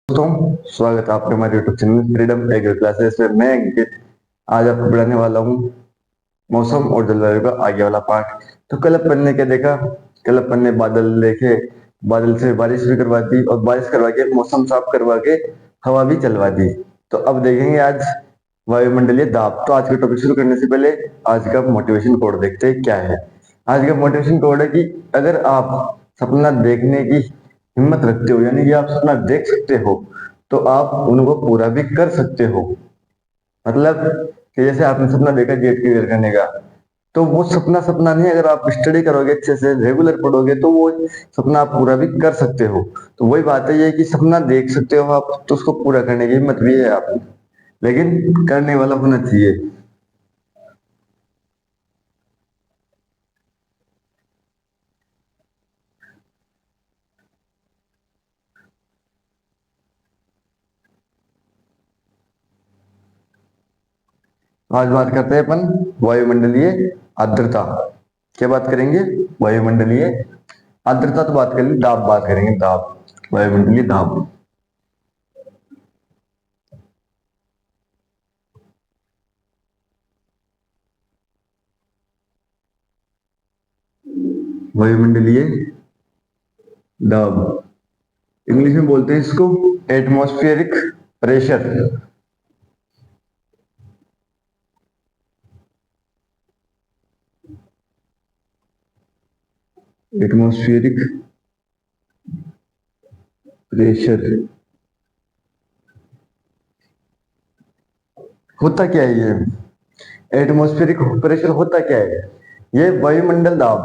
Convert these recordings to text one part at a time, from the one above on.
दोस्तों, स्वागत है आपके हमारे YouTube channel Freedom Agri classes में। मैं अंकित आज आपको पढ़ाने वाला हूँ मौसम और जलवायु का आगे वाला पार्ट। तो कल अपन ने क्या देखा? कल अपन ने बादल देखे, बादल से बारिश भी करवा दी और बारिश करवा के मौसम साफ करवा के हवा भी चलवा दी। तो अब देखेंगे आज वायुमंडलीय दाब। तो आज का टॉपिक शुरू करने से पहले आज का मोटिवेशन कोड देखते हैं क्या है। आज का मोटिवेशन कोड है कि अगर आप सपना देखने की हिम्मत रखते हो, यानी कि आप सपना देख सकते हो, तो आप उनको पूरा भी कर सकते हो। मतलब कि जैसे आपने सपना देखा गेट क्लियर करने का, तो वो सपना सपना नहीं, अगर आप स्टडी करोगे अच्छे से रेगुलर पढ़ोगे तो वो सपना आप पूरा भी कर सकते हो। तो वही बात है ये कि सपना देख सकते हो आप, तो उसको पूरा करने की हिम्मत भी है आप, लेकिन करने वाला होना चाहिए। आज बात करते हैं अपन वायुमंडलीय आर्द्रता। क्या बात करेंगे? वायुमंडलीय आर्द्रता तो बात करेंगे, दाब बात करेंगे, दाब, वायुमंडलीय दाब। वायुमंडलीय दाब, इंग्लिश में बोलते हैं इसको एटमॉस्फेरिक प्रेशर। एटमॉस्फेरिक प्रेशर होता क्या है ये? एटमॉस्फेरिक प्रेशर होता क्या है? ये वायुमंडल दाब।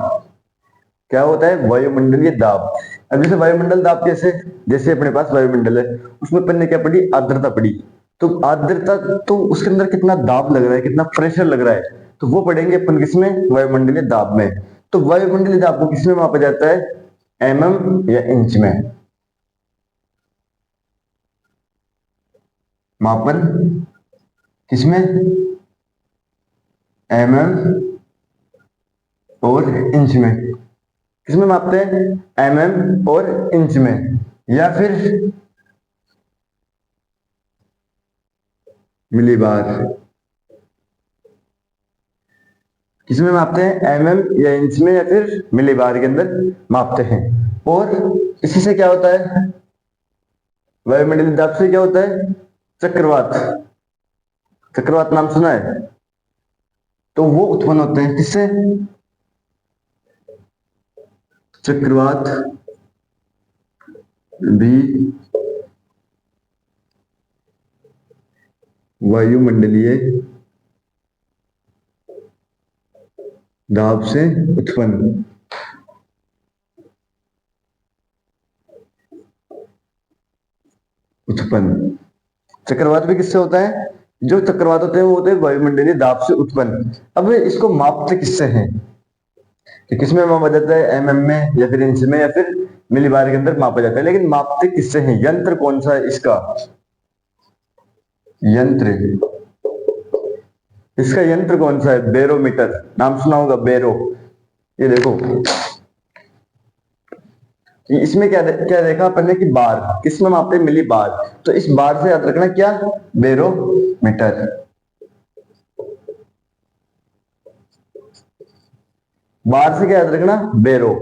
क्या होता है? वायुमंडलीय दाब। अब जैसे वायुमंडल दाब कैसे? जैसे अपने पास वायुमंडल है, उसमें अपन ने क्या पढ़ी? आर्द्रता पढ़ी। तो आर्द्रता, तो उसके अंदर कितना दाब लग रहा है, कितना प्रेशर लग रहा है, तो वो पढ़ेंगे अपन किसमें? वायुमंडलीय दाब में। तो वायुमंडलीय दाब को किसमें मापा जाता है? एमएम या इंच में। मापन किसमें? एमएम और इंच में। किसमें मापते हैं? एमएम और इंच में, या फिर मिलीबार। किसमें मापते हैं? एमएम या इंच में, या फिर मिलीबार के अंदर मापते हैं। और इसी से क्या होता है? वायुमंडलीय दाब से क्या होता है? चक्रवात। चक्रवात नाम सुना है? तो वो उत्पन्न होते हैं किससे? चक्रवात भी वायुमंडलीय दाब से उत्पन्न। उत्पन्न चक्रवात भी किससे होता है? जो चक्रवात होते हैं वो होते हैं वायुमंडलीय दाब से उत्पन्न। अब इसको मापते किससे हैं? कि किसमें मापा जाता है? एमएम में, या फिर इंच में, या फिर मिलीबार के अंदर मापा जाता है। लेकिन मापते किससे हैं? यंत्र कौन सा है इसका? यंत्र, इसका यंत्र कौन सा है? बैरोमीटर। नाम सुना होगा, बैरो। ये देखो, इसमें क्या क्या देखा अपन ने कि बार। किसमें मापते हैं? मिली बार। तो इस बार से याद रखना क्या? बैरोमीटर। बार से क्या याद रखना? बैरो।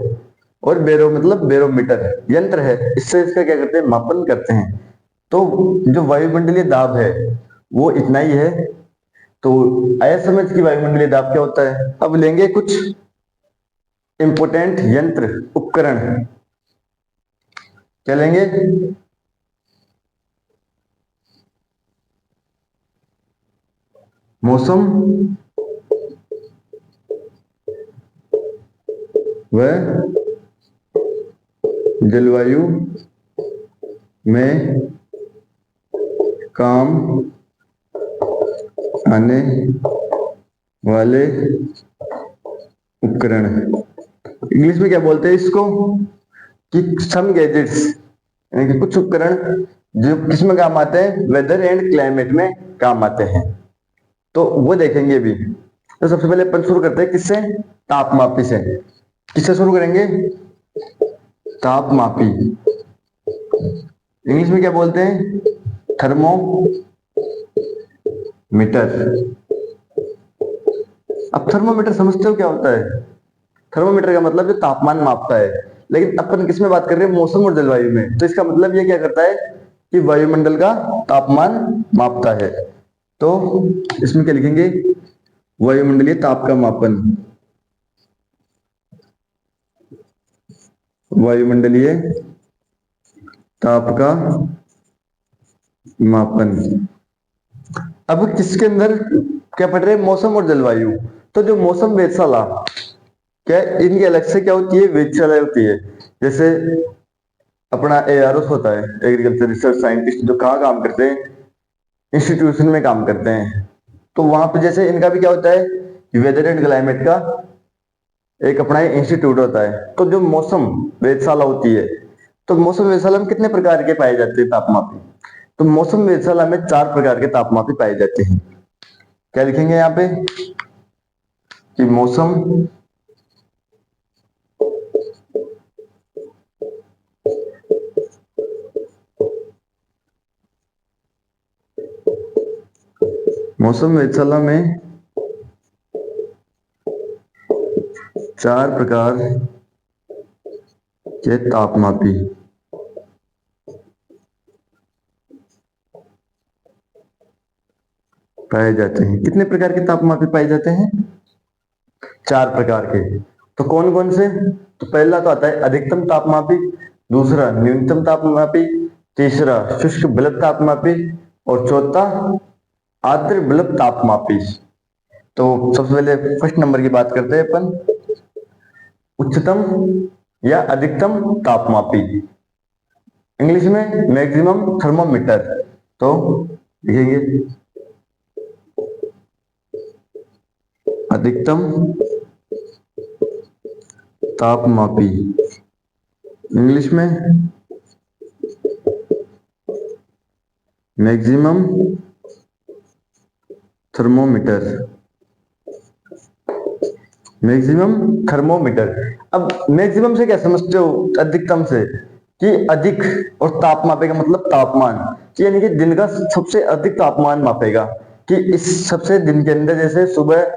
और बैरो मतलब बैरोमीटर यंत्र है, इससे इसका क्या करते हैं? मापन करते हैं। तो जो वायुमंडलीय दाब है वो इतना ही है। तो आया समझ कि वायुमंडलीय दाब क्या होता है? अब लेंगे कुछ इंपोर्टेंट यंत्र उपकरण। क्या लेंगे? मौसम व जलवायु में काम आने वाले उपकरण। इंग्लिश में क्या बोलते हैं इसको? कि सम गैजेट्स, यानी कि कुछ उपकरण जो किसमें काम आते हैं? वेदर एंड क्लाइमेट में काम आते हैं। तो वो देखेंगे भी। तो सबसे पहले अपन शुरू करते हैं किससे? तापमापी से। किससे शुरू करेंगे? तापमापी। इंग्लिश में क्या बोलते हैं? थर्मोमीटर। अब थर्मोमीटर समझते हो क्या होता है? थर्मोमीटर का मतलब जो तापमान मापता है, लेकिन अपन किस में बात कर रहे हैं? मौसम और जलवायु में। तो इसका मतलब ये क्या करता है कि वायुमंडल का तापमान मापता है। तो इसमें क्या लिखेंगे? वायुमंडलीय ताप का मापन। वायुमंडलीय ताप का मापन। अब किसके अंदर क्या पढ़ रहे हैं? मौसम और जलवायु। तो जो मौसम वेधशाला, क्या इनकी अलग से क्या होती है? वेधशाला होती है। जैसे अपना एआरओ होता है, एग्रीकल्चर रिसर्च साइंटिस्ट, जो कहाँ काम करते हैं? इंस्टीट्यूशन में काम करते हैं। तो वहां पे जैसे इनका भी क्या होता है? वेदर एंड क्लाइमेट का एक अपना इंस्टीट्यूट होता है। तो जो मौसम वेधशाला होती है, तो मौसम वेधशाला में कितने प्रकार के पाए जाते हैं तापमापी? तो मौसम वेधशाला में 4 प्रकार के तापमापी पाए जाते हैं। क्या लिखेंगे यहाँ पे? कि मौसम मौसम वेधशाला में 4 प्रकार के तापमापी पाए जाते हैं। कितने प्रकार के तापमापी पाए जाते हैं? 4 प्रकार के। तो कौन कौन से? तो पहला तो आता है अधिकतम तापमापी, दूसरा न्यूनतम तापमापी, तीसरा शुष्क बल्ब तापमापी, और चौथा आर्द्र बल्ब तापमापी। तो सबसे पहले फर्स्ट नंबर की बात करते हैं अपन, उच्चतम या अधिकतम तापमापी। इंग्लिश में मैक्सिमम थर्मोमीटर। तो लिखेंगे अधिकतम तापमापी। इंग्लिश में मैक्सिमम थर्मोमीटर। Maximum thermometer. अब मैक्सिमम से क्या समझते हो? अधिकतम से, कि अधिक, और ताप मापेगा मतलब तापमान, कि यानी कि दिन का सबसे अधिक तापमान मापेगा। कि इस सबसे दिन के अंदर, जैसे सुबह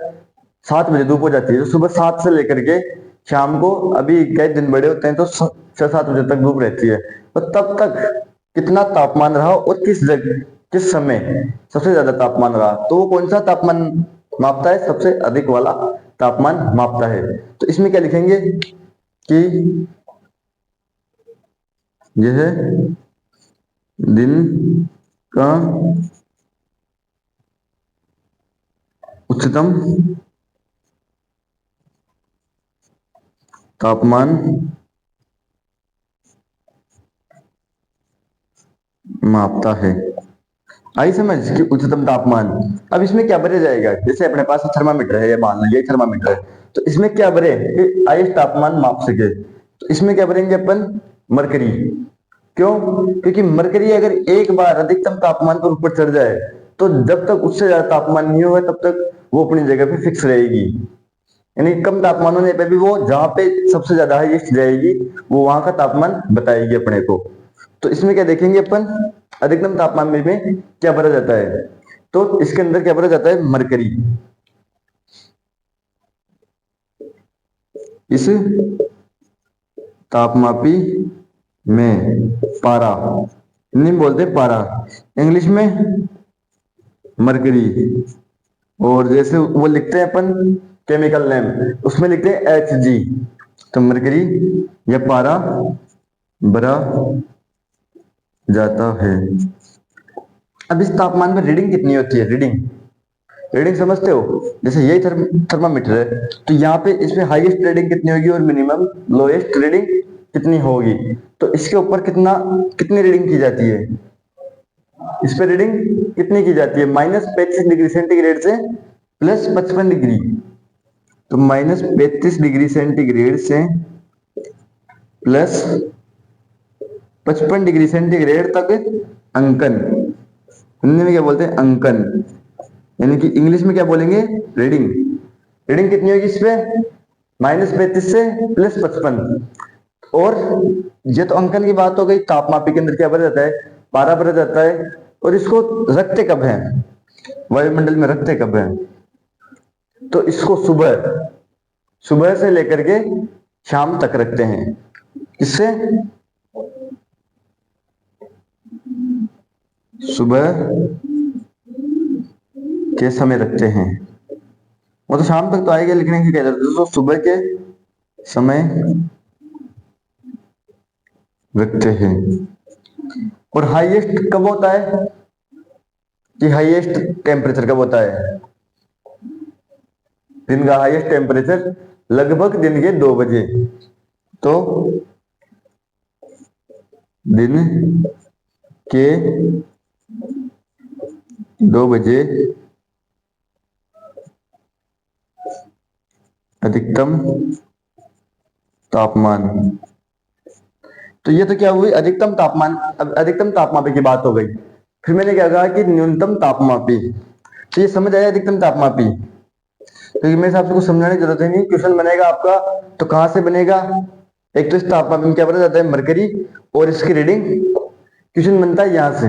7 बजे धूप हो जाती है, तो सुबह 7 से लेकर के शाम को, अभी कई दिन बड़े होते हैं तो 6-7 बजे तक धूप रहती है, तो तब तक कितना तापमान रहा और किस जगह किस समय सबसे ज्यादा तापमान रहा, तो वो कौन सा तापमान मापता है? सबसे अधिक वाला तापमान मापता है। तो इसमें क्या लिखेंगे कि यह दिन का उच्चतम तापमान मापता है। आई समझ कि उच्चतम तापमान। अब इसमें क्या भरे जाएगा? जैसे अपने पास थर्मामीटर है, ये मान लो ये थर्मामीटर है, तो इसमें क्या भरे कि आइस तापमान माप सके? तो इसमें क्या भरेंगे अपन? मरकरी। क्यों? क्योंकि मरकरी अगर एक बार अधिकतम तापमान पर ऊपर चढ़ जाए, तो जब तक उससे ज्यादा तापमान नहीं होगा तब तक वो अपनी जगह पे फिक्स रहेगी। यानी कम तापमान होने पे भी वो जहां पे सबसे ज्यादा हाईएस्ट जाएगी, वो वहां का तापमान बताएगी अपने को। तो इसमें क्या देखेंगे अपन? अधिकतम तापमान में क्या भरा जाता है? तो इसके अंदर क्या भरा जाता है? मरकरी। इस तापमापी में पारा, नहीं बोलते पारा, इंग्लिश में मरकरी। और जैसे वो लिखते हैं अपन केमिकल नेम, उसमें लिखते हैं Hg। तो मरकरी या पारा भरा जाता है। अब इस तापमान में रीडिंग कितनी होती है? रीडिंग रीडिंग समझते हो? जैसे यही थर्मामीटर है, तो यहाँ पे इसमें हाईएस्ट रीडिंग कितनी होगी और मिनिमम लोएस्ट रीडिंग कितनी होगी? तो इसके ऊपर कितनी रीडिंग की जाती है? इस पे रीडिंग कितनी की जाती है? -35 डिग्री सेंटीग्रेड से +55 डिग्री। तो -35 डिग्री सेंटीग्रेड से +55 डिग्री सेंटीग्रेड तक अंकन। हिंदी में क्या बोलते हैं? अंकन। यानी कि इंग्लिश में क्या बोलेंगे? रीडिंग। रीडिंग कितनी होगी इस पे? -35 से +55। और ये तो अंकन की बात हो गई। तापमापी के अंदर क्या भरा जाता है? पारा भरा जाता है। और इसको रखते कब है? वायुमंडल में रखते कब है? तो इसको सुबह सुबह से लेकर के शाम तक रखते हैं। किससे? सुबह के समय रखते हैं। वो तो शाम तक तो आएगा, लिखने की क्या जरूरत है, तो सुबह के समय रखते हैं। और हाईएस्ट कब होता है? कि हाईएस्ट टेम्परेचर कब होता है? दिन का हाईएस्ट टेम्परेचर लगभग दिन के 2 बजे। तो दिन के 2 बजे अधिकतम तापमान। तो ये तो क्या हुई? अधिकतम तापमान। अब अधिकतम तापमापी की बात हो गई। फिर मैंने क्या कहा कि न्यूनतम तापमापी। तो ये समझ आया अधिकतम तापमापी। तो मेरे हिसाब से कुछ समझाने की जरूरत है नहीं। क्वेश्चन बनेगा आपका तो कहां से बनेगा? एक तो इस तापमापी में क्या बना जाता है? मरकरी। और इसकी रीडिंग क्वेश्चन बनता है यहां से।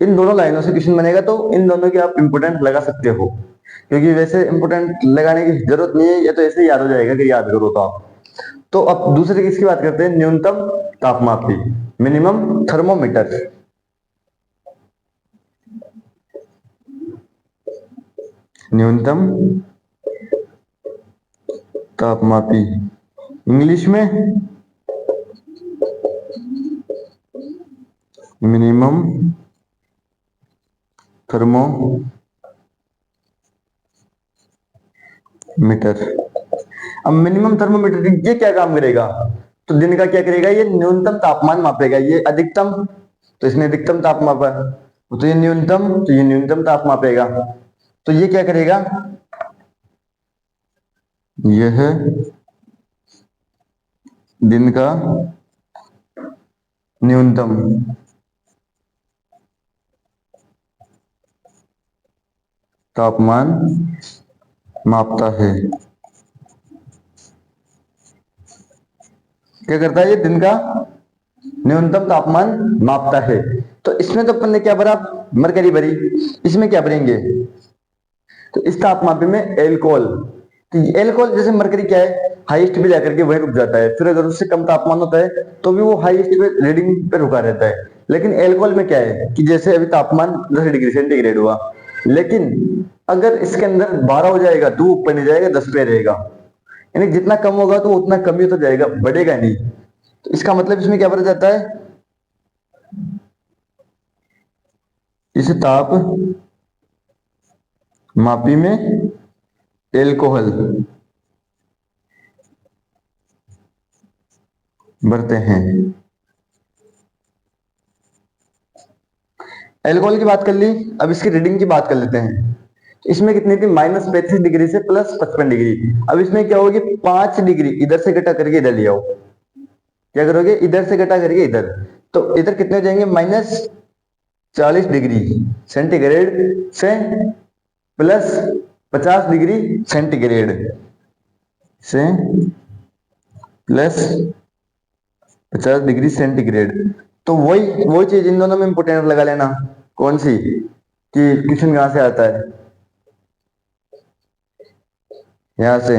इन दोनों लाइनों से क्वेश्चन बनेगा, तो इन दोनों की आप इंपोर्टेंट लगा सकते हो, क्योंकि वैसे इंपोर्टेंट लगाने की जरूरत नहीं है, ये तो ऐसे ही याद हो जाएगा कि याद करो तो आप। तो अब दूसरे किसकी बात करते हैं? न्यूनतम तापमापी, मिनिमम थर्मोमीटर। न्यूनतम तापमापी इंग्लिश में मिनिमम थर्मोमीटर। अब मिनिमम थर्मोमीटर ये क्या काम करेगा? तो दिन का क्या करेगा? ये न्यूनतम तापमान मापेगा। ये अधिकतम, तो इसने अधिकतम ताप मापा। तो ये न्यूनतम, तो ये न्यूनतम ताप मापेगा। तो ये क्या करेगा? यह दिन का न्यूनतम तापमान मापता है। क्या करता है? ये दिन का न्यूनतम तापमान मापता है। तो इसमें तो अपन ने क्या भरा? मरकरी भरी। इसमें क्या भरेंगे? तो इस तापमापी में एल्कोहल। तो एल्कोहल जैसे मरकरी क्या है? हाईएस्ट पे जाकर के वही रुक जाता है। फिर अगर उससे कम तापमान होता है तो भी वो हाईएस्ट पे रीडिंग पे रुका रहता है। लेकिन एल्कोहल में क्या है कि जैसे अभी तापमान 10 डिग्री सेंटीग्रेड हुआ, लेकिन अगर इसके अंदर 12 हो जाएगा तो वो ऊपर नहीं जाएगा, 10 पे रहेगा। यानी जितना कम होगा तो उतना कम ही तो जाएगा, बढ़ेगा नहीं। तो इसका मतलब इसमें क्या बढ़ जाता है? इस ताप मापी में एल्कोहल बढ़ते हैं। एल्कोहल की बात कर ली, अब इसकी रीडिंग की बात कर लेते हैं। इसमें कितनी थी? -35 डिग्री से +55 डिग्री। अब इसमें क्या होगी? 5 डिग्री इधर से घटा करके इधर ले आओ। क्या करोगे? इधर से घटा करके इधर, तो इधर कितने हो जाएंगे? -40 डिग्री सेंटीग्रेड से +50 डिग्री सेंटीग्रेड से +50 डिग्री सेंटीग्रेड। तो वही वही चीज इन दोनों में इंपोर्टेंट लगा लेना। कौन सी? कि क्वेश्चन कहां से आता है? यहां से।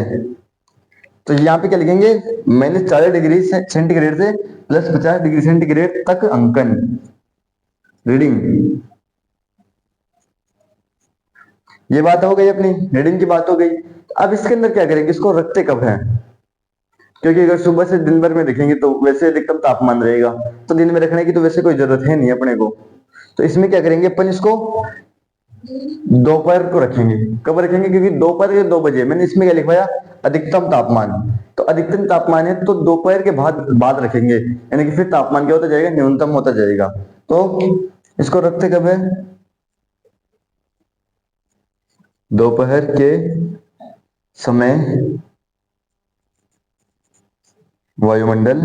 तो यहाँ पे क्या लिखेंगे? -40 डिग्री सेंटीग्रेड से +50 डिग्री सेंटीग्रेड तक अंकन, रीडिंग। ये बात हो गई, अपनी रीडिंग की बात हो गई। अब इसके अंदर क्या करेंगे? इसको रखते कब है? क्योंकि अगर सुबह से दिन भर में देखेंगे तो वैसे अधिकतम तापमान रहेगा, तो दिन में रखने की तो वैसे कोई जरूरत है नहीं अपने को। तो इसमें क्या करेंगे अपन? इसको दोपहर को रखेंगे। कब रखेंगे? क्योंकि दोपहर के 2 बजे मैंने इसमें क्या लिखवाया? अधिकतम तापमान। तो अधिकतम तापमान है तो दोपहर के बाद बाद रखेंगे, यानी कि फिर तापमान क्या होता जाएगा? न्यूनतम होता जाएगा। तो इसको रखते कब है? दोपहर के समय वायुमंडल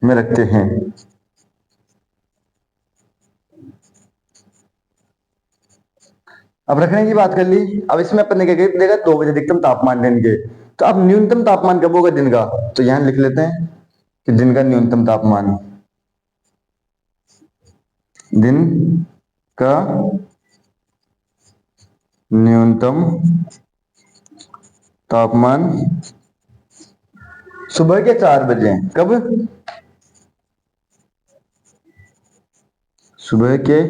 में रखते हैं। अब रखने की बात कर ली। अब इसमें अपन ने क्या देखा? 2 बजे अधिकतम तापमान लेंगे। तो अब न्यूनतम तापमान कब होगा दिन का, तो यहां लिख लेते हैं कि दिन का न्यूनतम तापमान, दिन का न्यूनतम तापमान सुबह के 4 बजे, कब, सुबह के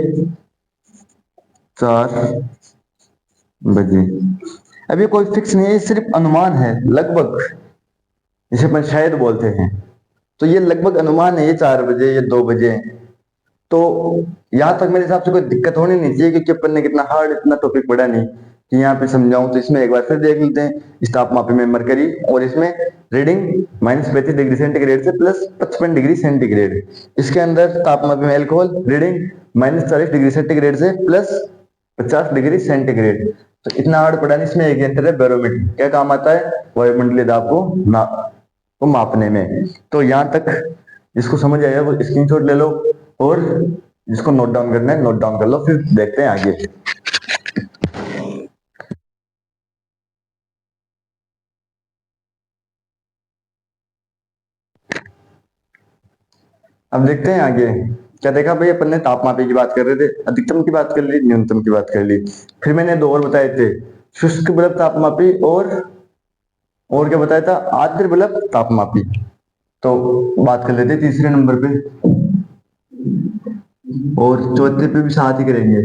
4 बजे। अब ये कोई फिक्स नहीं है, ये सिर्फ अनुमान है, लगभग, जिसे अपन शायद बोलते हैं। तो ये लगभग अनुमान है, ये 4 बजे, ये 2 बजे। तो यहां तक मेरे हिसाब से कोई दिक्कत होनी नहीं चाहिए, क्योंकि अपन ने कितना हार्ड इतना टॉपिक पढ़ा नहीं कि यहाँ पे समझाऊं। तो इसमें एक बार फिर देख लेते हैं, इस तापमापी में मरकरी, और इसमें रीडिंग -35 डिग्री सेंटीग्रेड से +55 डिग्री सेंटीग्रेड। इसके अंदर तापमापी में एल्कोहल रीडिंग -40 डिग्री सेंटीग्रेड से +50 डिग्री सेंटीग्रेड। तो इतना हार्ड पढ़ा नहीं। इसमें एक यंत्र है बैरोमीटर, क्या काम आता है, वायुमंडलीय दाब को मापने में। तो यहां तक जिसको समझ आया वो स्क्रीनशॉट ले लो, और जिसको नोट डाउन करना है नोट डाउन कर लो, फिर देखते हैं आगे। अब देखते हैं आगे क्या देखा भाई। अपन ने तापमापी की बात कर रहे थे, अधिकतम की बात कर ली, न्यूनतम की बात कर ली। फिर मैंने दो और बताए थे, शुष्क बल्ब तापमापी और क्या बताया था, आर्द्र बल्ब तापमापी। तो बात कर लेते हैं तीसरे नंबर पे, और चौथे पे भी साथ ही करेंगे,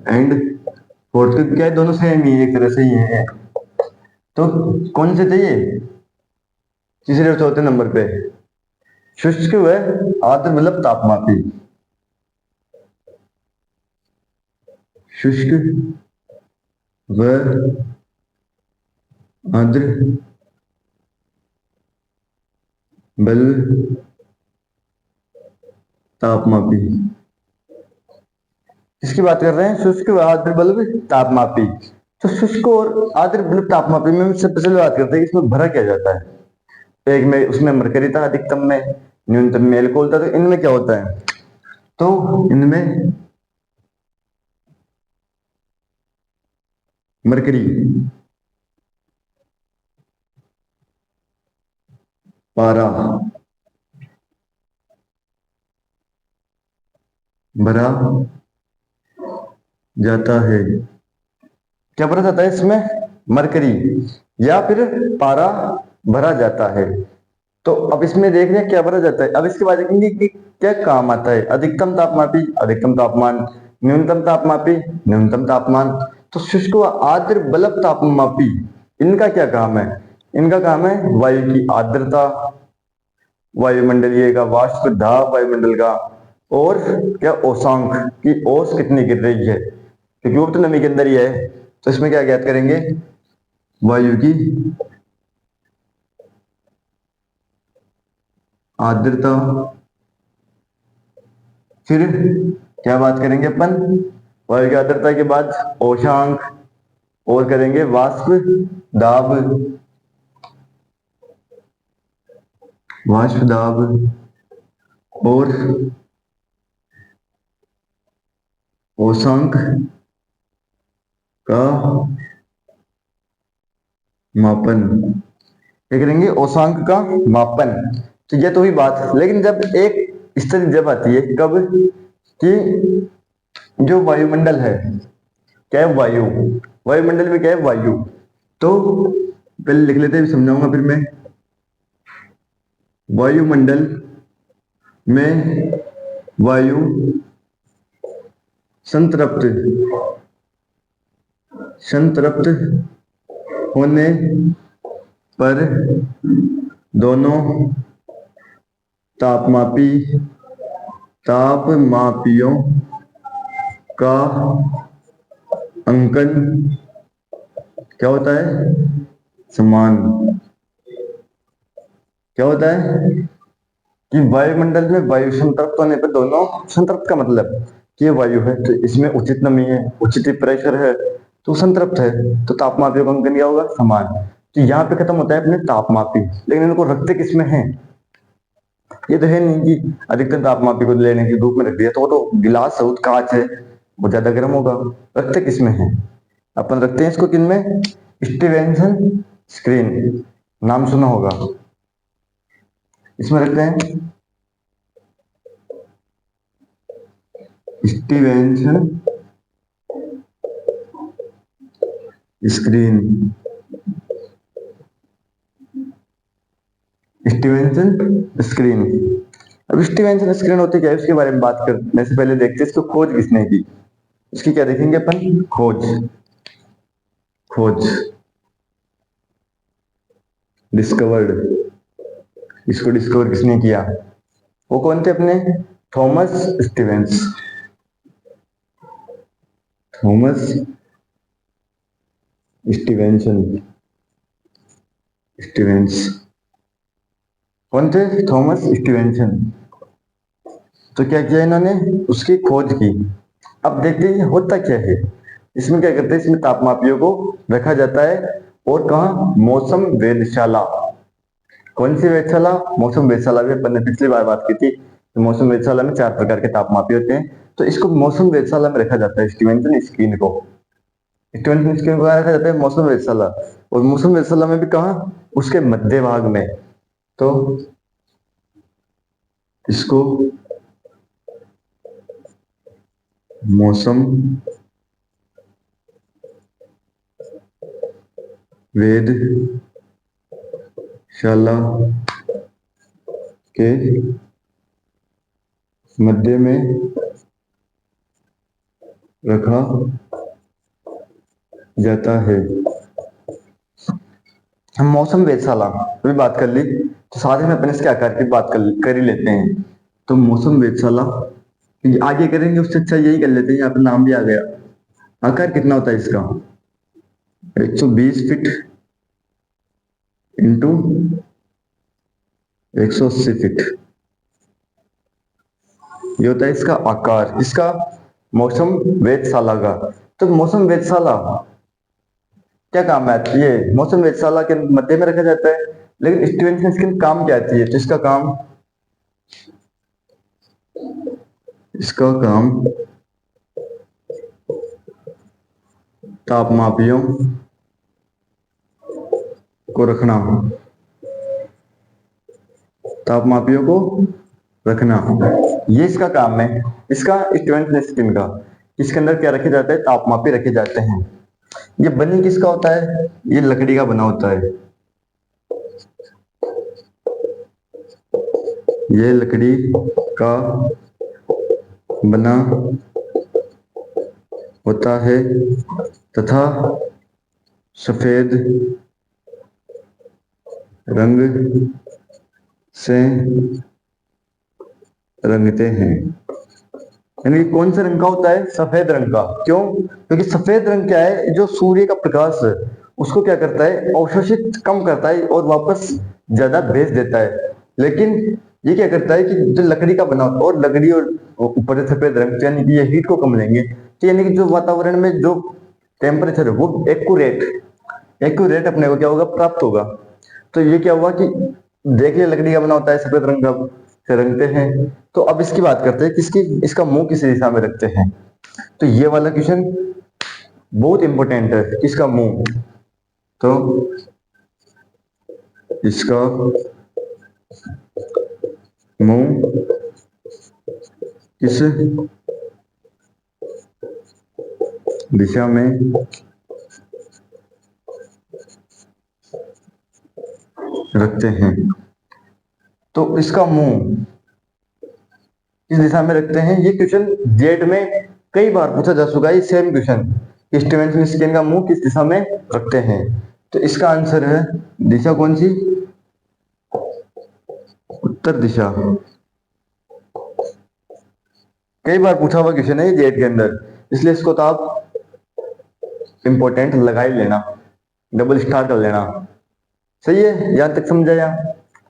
एंड फोर्थ पे क्या है, दोनों सेम ही एक तरह से ही है। तो कौन से चाहिए, तीसरे और चौथे नंबर पे, शुष्क व आर्द्र बल्ब तापमापी, शुष्क व आर्द्र बल्ब तापमापी। इसकी बात कर रहे हैं, शुष्क व आर्द्र बल्ब तापमापी। तो शुष्क और आर्द्र बल्ब तापमापी में सबसे पहले बात करते हैं इसमें भरा क्या जाता है। एक में उसमें मरकरी था, अधिकतम में, न्यूनतम में एल्कोहल था। तो इनमें क्या होता है, तो इनमें मरकरी पारा भरा जाता है। क्या भरा जाता है इसमें, मरकरी या फिर पारा भरा जाता है। तो अब इसमें देख रहे हैं क्या भरा जाता है। अब इसके बाद देखेंगे कि क्या काम आता है, अधिकतम तापमापी अधिकतम तापमान, न्यूनतम तापमापी न्यूनतम तापमान। तो शुष्क व आर्द्र बल्ब तापमापी, इनका क्या काम है, इनका काम है वायु की आर्द्रता, वायुमंडलीय का वाष्प दाब वायुमंडल का, और क्या औसांक की औस कितनी गिर रही है, क्योंकि वो तो नमी के अंदर ही है। तो इसमें क्या ज्ञात करेंगे, वायु की आर्द्रता, फिर क्या बात करेंगे अपन, वायु की आर्द्रता के बाद औसांक, और करेंगे वाष्प दाब, वाष्प दाब और औसांक का मापन। क्या करेंगे, औसांक का मापन। तो ये तो हुई बात। लेकिन जब एक स्थिति जब आती है, कब, कि जो वायुमंडल है, क्या है, वायु, वायुमंडल में क्या है, वायु। तो पहले लिख लेते हैं, समझाऊंगा फिर मैं। वायुमंडल में वायु संतृप्त संतृप्त होने पर दोनों तापमापियों का अंकन क्या होता है, समान। क्या होता है कि वायुमंडल में वायु संतृप्त होने पर दोनों, संतृप्त का मतलब कि ये वायु है तो इसमें उचित नमी है, उचित प्रेशर है, तो संतृप्त है, तो तापमापी का अंकन क्या होगा, समान। तो यहाँ पे खत्म होता है अपने तापमापी। लेकिन इनको रखते किसमें है, ये तो है नहीं कि अधिकतम तापमापी को लेने के रूप में रख दिया, तो वो तो गिलास है, कांच है, वो ज्यादा गर्म होगा। रखते किसमें है, अपन रखते हैं इसको किन में, स्टीवेंसन स्क्रीन नाम सुना होगा। इसमें रखते हैं स्टीवेंसन स्क्रीन। Stevenson screen. अब स्टीवेंसन स्क्रीन होती क्या है उसके बारे में बात करने से पहले देखते हैं इसको खोज किसने की। इसकी क्या देखेंगे अपन, खोज। खोज डिस्कवर्ड, इसको डिस्कवर किसने किया, वो कौन थे अपने, Thomas Stevens. Thomas Stevenson, Stevens कौन थे, थॉमस स्टीवेंसन। तो क्या किया इन्होंने, उसकी खोज की। अब देखते हैं होता क्या है। इसमें क्या करते हैं, इसमें तापमापियों को रखा जाता है और कहा, मौसम वेधशाला। कौन सी वेधशाला, मौसम वेधशाला भी अपन ने पिछली बार बात की थी। तो मौसम वेधशाला में 4 प्रकार के तापमापी होते हैं, तो इसको मौसम वेधशाला में रखा जाता है स्टीवेंसन स्क्रीन को। स्टीवेंसन स्क्रीन को कहाँ रखा जाता है, मौसम वेधशाला। और मौसम वेधशाला में भी कहा, उसके मध्य भाग में। तो इसको मौसम वेधशाला के मध्य में रखा जाता है। हम मौसम वेधशाला भी बात कर ली, तो साथ ही में अपन इसके आकार की बात कर ही लेते हैं। तो मौसम वेधशाला आगे करेंगे, उससे अच्छा यही कर लेते हैं, यहाँ पे नाम भी आ गया। आकार कितना होता है इसका, 120 फीट इंटू 180 फीट, ये होता है इसका आकार, इसका मौसम वेधशाला का। तो मौसम वेधशाला क्या काम है, ये मौसम वेधशाला के मध्य में रखा जाता है। लेकिन स्टीवेंसन स्क्रीन काम क्या आती है, तो इसका काम तापमापियों को रखना, तापमापियों को रखना, ये इसका काम है। इसका स्टीवेंसन स्क्रीन का, इसके अंदर क्या रखे जाते हैं, तापमापी रखे जाते हैं। ये बनी किसका होता है, ये लकड़ी का बना होता है। ये लकड़ी का बना होता है तथा सफेद रंग से रंगते हैं। यानी कौन से रंग का होता है, सफेद रंग का। क्यों, क्योंकि सफेद रंग क्या है, जो सूर्य का प्रकाश है उसको क्या करता है, अवशोषित कम करता है और वापस ज्यादा भेज देता है। लेकिन ये क्या करता है कि जो लकड़ी का बना, और लकड़ी और ऊपर से सफेद रंग, यानी कि ये हीट को कम लेंगे। तो यानी कि जो वातावरण में जो टेम्परेचर है वो एक्यूरेट अपने को क्या होगा, प्राप्त होगा। तो ये क्या हुआ कि देखिए लकड़ी का बना होता है, सफेद रंग का से रंगते हैं। तो अब इसकी बात करते हैं, किसकी, इसका मुंह किस दिशा में रखते हैं। तो ये वाला क्वेश्चन बहुत इंपॉर्टेंट है, किसका मुंह। तो इसका मुंह किस दिशा में रखते हैं। तो इसका मुंह किस दिशा में रखते हैं, ये क्वेश्चन जेड में कई बार पूछा जा चुका है, सेम क्वेश्चन, स्टीवेंसन स्क्रीन का मुंह किस दिशा में रखते हैं। तो इसका आंसर है, दिशा कौन सी, उत्तर दिशा। कई बार पूछा हुआ क्वेश्चन है जेड के अंदर, इसलिए इसको तो आप इंपॉर्टेंट लगा ही लेना, डबल स्टार कर लेना। सही है, यहां तक समझाया।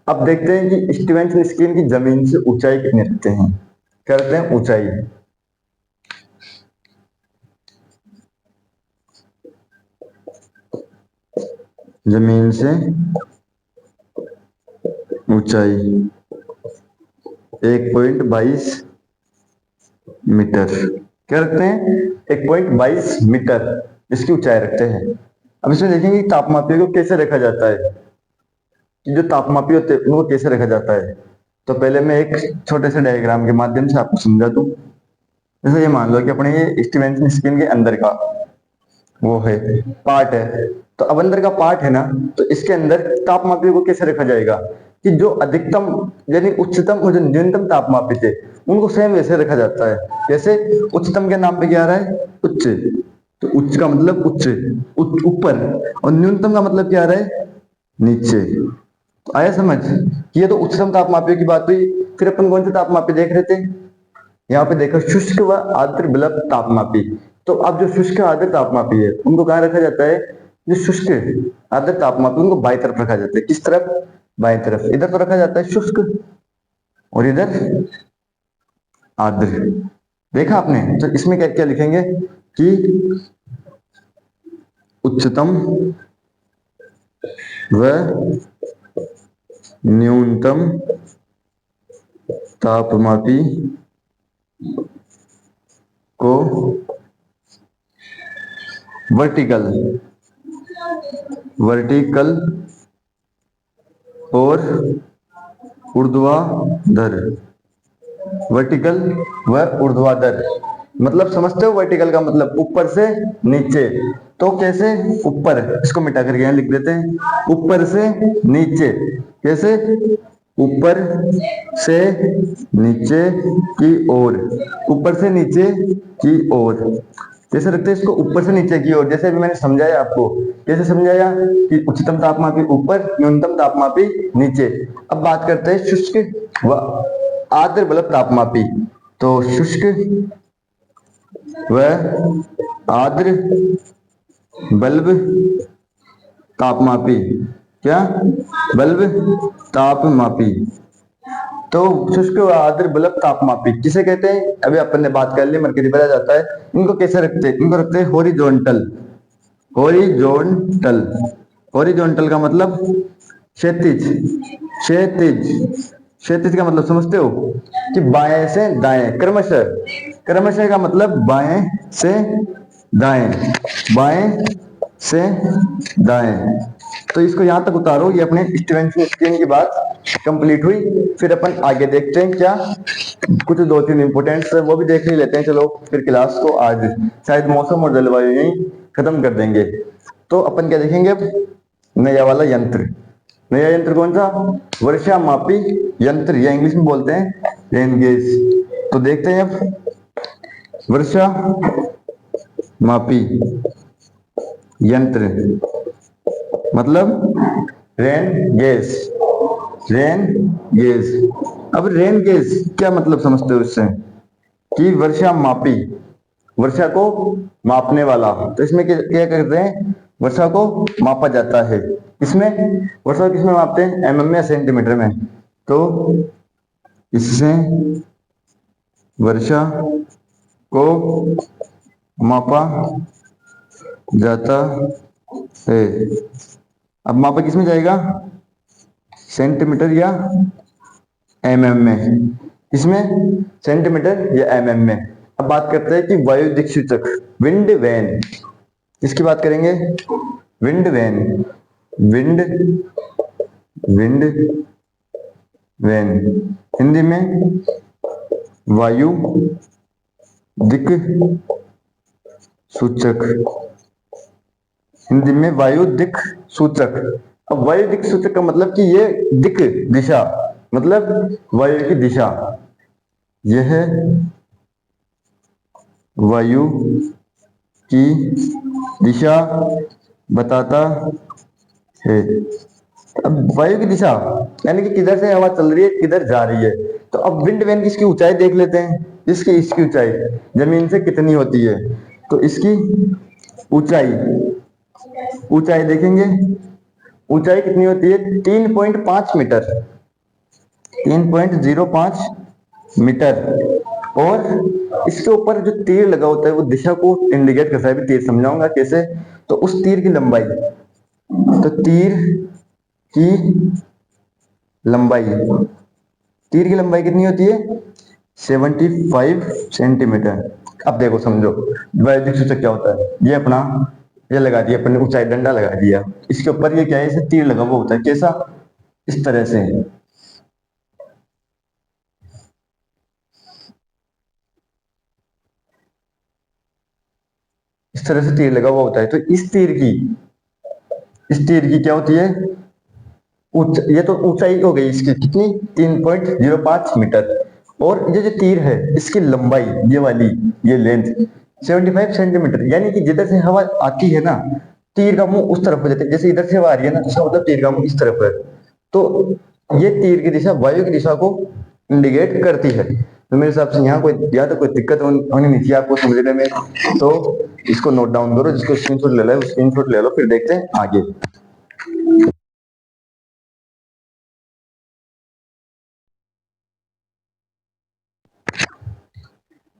अब देखते हैं कि स्टीवेंसन स्क्रीन की जमीन से ऊंचाई कितनी रखते हैं। क्या रखते हैं, ऊंचाई। जमीन से ऊंचाई 1.22 मीटर। क्या रखते हैं, 1.22 मीटर इसकी ऊंचाई रखते हैं। अब इसमें देखेंगे तापमापियों को कैसे रखा जाता है। कि जो तापमापी होते हैं उनको कैसे रखा जाता है। तो पहले मैं एक छोटे से डायग्राम के माध्यम से आपको समझा दूं। जैसे ये मान लो कि अपने ये स्टीवेंसन स्क्रीन के अंदर का वो है पार्ट है, तो अब अंदर का पार्ट है ना, तो इसके अंदर तापमापी को कैसे रखा जाएगा कि जो अधिकतम यानी उच्चतम और जो न्यूनतम तापमापी थे उनको सेम वैसे रखा जाता है। जैसे उच्चतम के नाम पे क्या आ रहा है, उच्च, तो उच्च का मतलब उच्च, ऊपर, और न्यूनतम का मतलब क्या आ रहा है, नीचे। तो आया समझ, ये तो उच्चतम तापमापी की बात हुई। फिर अपन कौन से तापमापी देख रहे थे, यहाँ पे देखो शुष्क व आर्द्र बल्ब तापमापी। तो अब जो शुष्क आर्द्र तापमापी है उनको कहाँ रखा जाता है, जो शुष्क आर्द्र तापमापी उनको बाईं तरफ रखा जाता है। किस तरफ, बाईं तरफ। इधर तो रखा जाता है शुष्क और इधर आर्द्र। देखा आपने, तो इसमें क्या क्या लिखेंगे कि उच्चतम व न्यूनतम तापमापी को वर्टिकल और ऊर्ध्वाधर, वर्टिकल व ऊर्ध्वाधर मतलब समझते हो, वर्टिकल का मतलब ऊपर से नीचे। तो कैसे, ऊपर, इसको मिटा करके यहां लिख देते हैं, ऊपर से नीचे। कैसे, ऊपर से नीचे की ओर, ऊपर से नीचे की ओर। जैसे रखते हैं इसको ऊपर से नीचे की ओर, जैसे अभी मैंने समझाया आपको। कैसे समझाया कि उच्चतम तापमापी ऊपर, न्यूनतम तापमापी नीचे। अब बात करते हैं शुष्क व आर्द्र बल्ब तापमापी। तो शुष्क व आर्द्र बल्ब तापमापी, क्या, बल्ब तापमापी। तो शुष्क व आर्द्र बल्ब तापमापी किसे कहते हैं, अभी अपन ने बात कर ली, मरकरी पर आ जाता है। इनको कैसे रखते हैं, इनको रखते हैं हॉरिजॉन्टल। हॉरिजॉन्टल, हॉरिजॉन्टल का मतलब क्षैतिज, क्षैतिज। क्षैतिज का मतलब समझते हो कि बाएं से दाएं, क्रमशः। क्रमशः का मतलब बाएं से दाएं, बाएं से दाएं। तो इसको यहां तक उतारो, ये अपने स्टीवेंसन स्क्रीन की बात कंप्लीट हुई। फिर अपन आगे देखते हैं क्या, कुछ दो तीन इंपोर्टेंट है वो भी देख ही लेते हैं। चलो फिर क्लास को आज शायद मौसम और जलवायु यही खत्म कर देंगे। तो अपन क्या देखेंगे अब, नया वाला यंत्र। नया यंत्र कौन सा, वर्षा मापी यंत्र, या इंग्लिश में बोलते हैं रेन गेज। तो देखते हैं अब, वर्षा मापी यंत्र मतलब रेन गेज, रेन गेज। अब रेन गेज क्या मतलब समझते हो इससे, कि वर्षा मापी, वर्षा को मापने वाला। तो इसमें क्या क्या करते हैं, वर्षा को मापा जाता है। इसमें वर्षा को किसमें मापते हैं, एमएम में या सेंटीमीटर में। तो इससे वर्षा को मापा जाता है। अब मापा किसमें जाएगा, सेंटीमीटर या एमएम में। इसमें सेंटीमीटर या एमएम में। अब बात करते हैं कि वायु दिक् सूचक, विंड वैन, इसकी बात करेंगे। Wind vane, wind, wind vane Hindi में वायु दिक् सूचक, हिंदी में वायु दिक् सूचक। अब वायु दिक् सूचक का मतलब कि ये दिक्, दिशा, मतलब वायु की दिशा, यह वायु की दिशा बताता है। अब वायु की दिशा यानी कि किधर से हवा चल रही है, किधर जा रही है। तो अब विंड वैन की इसकी ऊंचाई देख लेते हैं। इसकी ऊंचाई जमीन से कितनी होती है। तो इसकी ऊंचाई, ऊंचाई देखेंगे, ऊंचाई कितनी होती है, 3.5 मीटर, 3.05 मीटर। और इसके ऊपर जो तीर लगा होता है वो दिशा को इंडिकेट करता है। भी तीर समझाऊंगा कैसे। तो उस तीर की लंबाई, तो तीर की लंबाई, तीर की लंबाई कितनी होती है, 75 सेंटीमीटर। अब देखो समझो वायु दिक् सूचक क्या होता है। ये अपना, ये लगा दिया अपन ने ऊंचाई, डंडा लगा दिया, इसके ऊपर ये क्या है, इसे तीर लगा हुआ होता है। कैसा, इस तरह से, इस तरह से तीर लगा हुआ होता है। तो इस तीर की क्या होती है, ये तो ऊंचाई हो गई इसकी कितनी, 3.05 मीटर। और ये जो तीर है इसकी लंबाई, ये वाली, ये लेंथ 75 सेंटीमीटर। यानी कि जिधर से हवा आती है ना, तीर का मुंह उस तरफ हो जाता है। जैसे इधर से हवा आ रही है ना, इसका मतलब तीर का मुंह इस तरफ है। तो ये तीर की दिशा वायु की दिशा को इंडिकेट करती है। तो मेरे हिसाब से यहाँ कोई या तो कोई दिक्कत होनी नहीं चाहिए आपको समझने में। तो इसको नोट डाउन करो, जिसको स्क्रीनशॉट ले लो स्क्रीनशॉट ले लो, फिर देखते हैं आगे।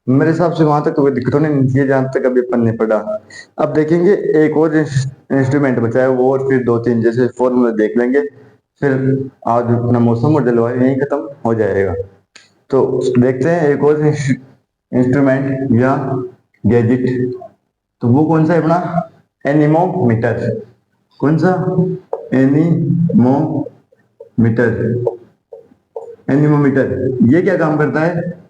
मेरे हिसाब से वहां तक तो कोई दिक्कत नहीं चाहिए जहां तक अभी अपन ने पढ़ा। अब देखेंगे एक और इंस्ट्रूमेंट बचा है वो, और फिर दो तीन जैसे फॉर्मूले देख लेंगे, फिर आज अपना मौसम और जलवायु यही खत्म हो जाएगा। तो देखते हैं एक और इंस्ट्रूमेंट या गैजेट। तो वो कौन सा है अपना, एनीमोमीटर। कौन सा, एनीमोमीटर। एनीमोमीटर ये क्या काम करता है,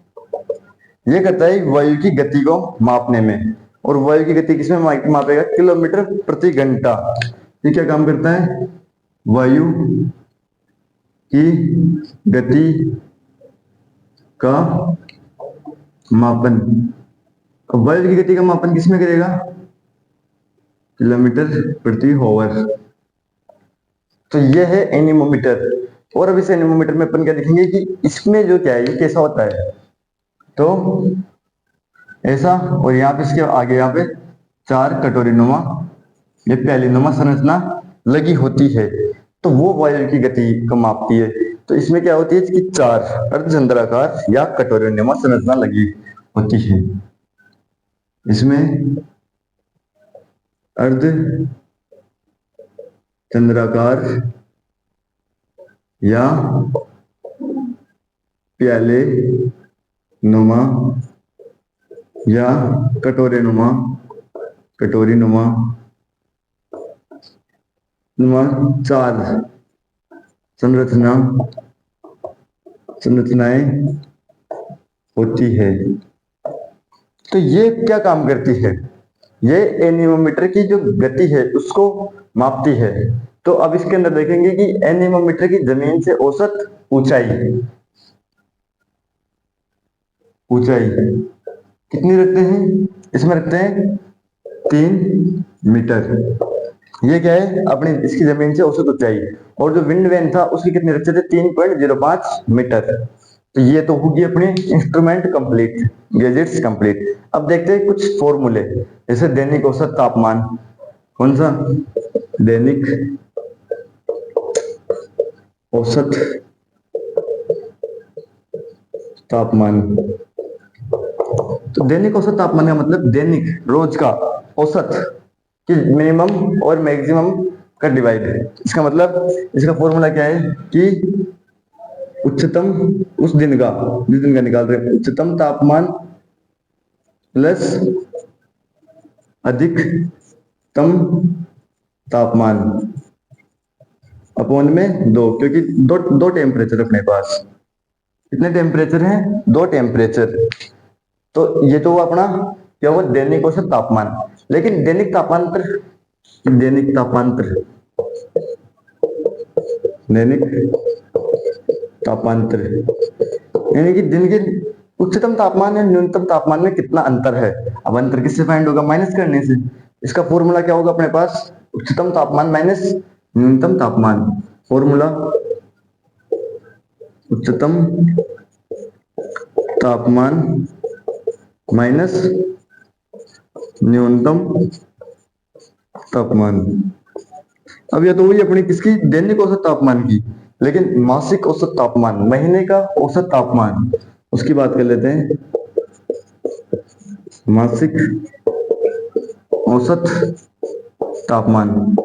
ये करता है वायु की गति को मापने में। और वायु की गति किसमें मापेगा, किलोमीटर प्रति घंटा। ये क्या काम करता है, वायु की गति का मापन। अब वायु की गति का मापन किसमें करेगा, किलोमीटर प्रति होवर। तो ये है एनीमोमीटर। और अब इस एनीमोमीटर में अपन क्या देखेंगे कि इसमें जो क्या है, ये कैसा होता है, तो ऐसा। और यहाँ पे इसके आगे यहाँ पे चार कटोरी नुमा, ये प्याली नुमा संरचना लगी होती है। तो वो वायु की गति को मापती है। तो इसमें क्या होती है, इसकी चार अर्धचंद्राकार या कटोरी नुमा संरचना लगी होती है। इसमें अर्ध चंद्राकार या प्याले नुमा या कटोरे नुमा चार संरचनाएं होती है। तो ये क्या काम करती है, ये एनीमोमीटर की जो गति है उसको मापती है। तो अब इसके अंदर देखेंगे कि एनीमोमीटर की जमीन से औसत ऊंचाई कितनी रखते हैं, इसमें रखते हैं 3 मीटर। ये क्या है, अपनी इसकी जमीन से औसत ऊंचाई। और जो विंड वैन था उसकी कितनी रखते थे, 3.05 मीटर। तो ये तो होगी अपनी इंस्ट्रूमेंट कंप्लीट, गैजेट्स कंप्लीट। अब देखते हैं कुछ फॉर्मूले, जैसे दैनिक औसत तापमान। कौन सा, दैनिक औसत तापमान। तो दैनिक औसत तापमान का मतलब दैनिक, रोज का औसत कि मिनिमम और मैक्सिमम का डिवाइड है। इसका मतलब, इसका फॉर्मूला क्या है कि उच्चतम, उस दिन का, जिस दिन का निकाल रहे हैं, उच्चतम तापमान प्लस अधिकतम तापमान अपॉन में 2, क्योंकि दो टेम्परेचर अपने पास। कितने टेम्परेचर हैं, 2 टेम्परेचर। तो ये तो अपना क्या हुआ, दैनिक औसत तापमान। लेकिन दैनिक तापांतर यानी कि दिन के उच्चतम तापमान या न्यूनतम तापमान में कितना अंतर है। अब अंतर किससे फाइंड होगा, माइनस करने से। इसका फॉर्मूला क्या होगा अपने पास, उच्चतम तापमान माइनस न्यूनतम तापमान। फॉर्मूला, उच्चतम तापमान माइनस न्यूनतम तापमान। अब यह तो हुई अपनी किसकी, दैनिक औसत तापमान की। लेकिन मासिक औसत तापमान, महीने का औसत तापमान, उसकी बात कर लेते हैं। मासिक औसत तापमान।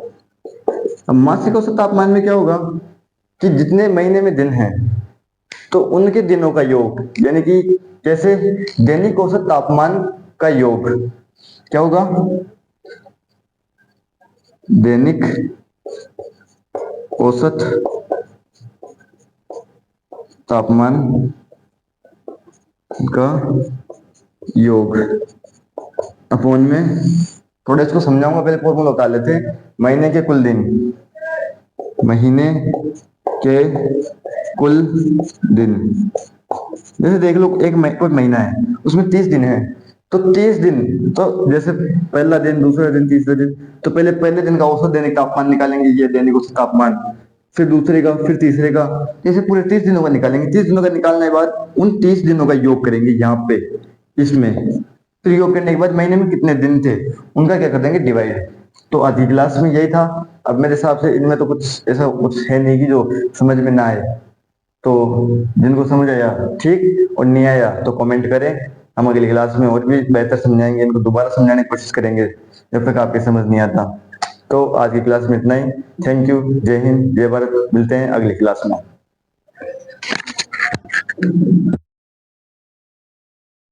अब मासिक औसत तापमान में क्या होगा कि जितने महीने में दिन हैं तो उनके दिनों का योग, यानी कि जैसे दैनिक औसत तापमान का योग क्या होगा, दैनिक औसत तापमान का योग अपोन में, थोड़ा इसको समझाऊंगा, पहले फॉर्मूला बता लेते हैं। महीने के कुल दिन, महीने के कुल दिन, जैसे देख लो कोई महीना है, उसमें 30 दिन है, तो 30 दिन, तो जैसे पहला दिन, दूसरा दिन, तीसरा दिन, तो पहले पहले दिन का औसत दैनिक तापमान निकालेंगे, ये दैनिक औसत तापमान, फिर दूसरे का, फिर तीसरे का, जैसे पूरे 30 दिनों का निकालेंगे। 30 दिनों का निकालने के बाद उन 30 दिनों का योग करेंगे यहाँ पे इसमें, फिर योग करने के बाद महीने में कितने दिन थे उनका क्या कर देंगे, डिवाइड। तो आज की क्लास में यही था। अब मेरे हिसाब से इनमें तो कुछ ऐसा कुछ है नहीं कि जो समझ में ना आए, तो जिनको समझ आया ठीक, और नहीं आया तो कमेंट करें, हम अगली क्लास में और भी बेहतर समझाएंगे, इनको दोबारा समझाने की कोशिश करेंगे जब तक आपके समझ नहीं आता। तो आज की क्लास में इतना ही। थैंक यू, जय हिंद, जय भारत। मिलते हैं अगली क्लास में।